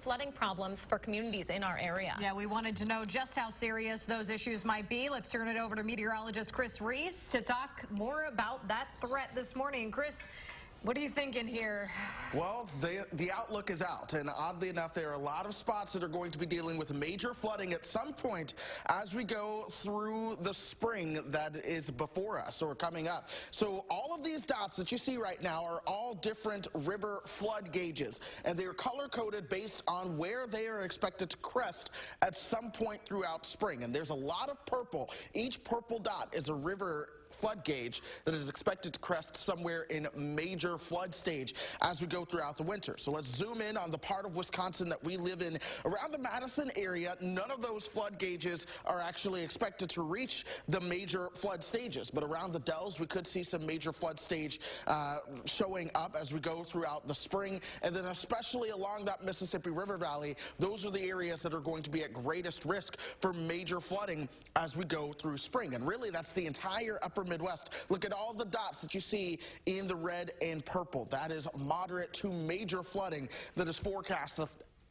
flooding problems for communities in our area. Yeah, we wanted to know just how serious those issues might be. Let's turn it over to meteorologist Chris Reece to talk more about that threat this morning. Chris, what are you thinking here? Well, the outlook is out, and oddly enough, there are a lot of spots that are going to be dealing with major flooding at some point as we go through the spring that is before us or coming up. So all of these dots that you see right now are all different river flood gauges, and they are color-coded based on where they are expected to crest at some point throughout spring. And there's a lot of purple. Each purple dot is a river flood gauge that is expected to crest somewhere in major flood stage as we go throughout the winter. So let's zoom in on the part of Wisconsin that we live in. Around the Madison area, none of those flood gauges are actually expected to reach the major flood stages. But around the Dells, we could see some major flood stage showing up as we go throughout the spring. And then especially along that Mississippi River Valley, those are the areas that are going to be at greatest risk for major flooding as we go through spring. And really, that's the entire upper Midwest. Look at all the dots that you see in the red and purple. That is moderate to major flooding that is forecast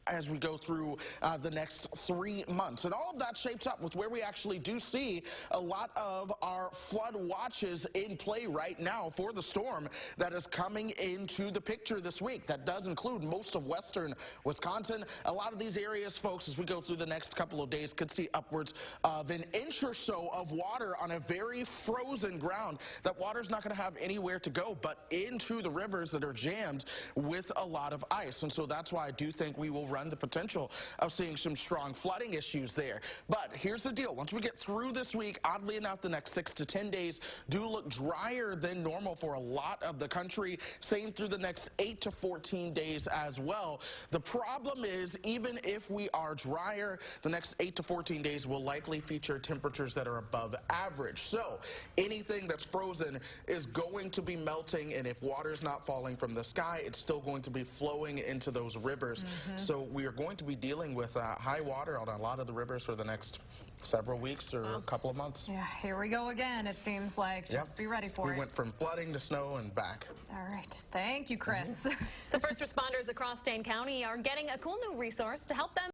as we go through the next 3 months. And all of that shapes up with where we actually do see a lot of our flood watches in play right now for the storm that is coming into the picture this week. That does include most of western Wisconsin. A lot of these areas, folks, as we go through the next couple of days, could see upwards of an inch or so of water on a very frozen ground. That water's not going to have anywhere to go but into the rivers that are jammed with a lot of ice. And so that's why I do think we will run the potential of seeing some strong flooding issues there. But here's the deal. Once we get through this week, oddly enough, the next 6 to 10 days do look drier than normal for a lot of the country. Same through the next 8 to 14 days as well. The problem is, even if we are drier, the next 8 to 14 days will likely feature temperatures that are above average. So anything that's frozen is going to be melting, and if water's not falling from the sky, it's still going to be flowing into those rivers. So we are going to be dealing with high water on a lot of the rivers for the next several weeks or a couple of months. Yeah, here we go again, it seems like. Just be ready for it. We went from flooding to snow and back. All right. Thank you, Chris. So first responders across Dane County are getting a cool new resource to help them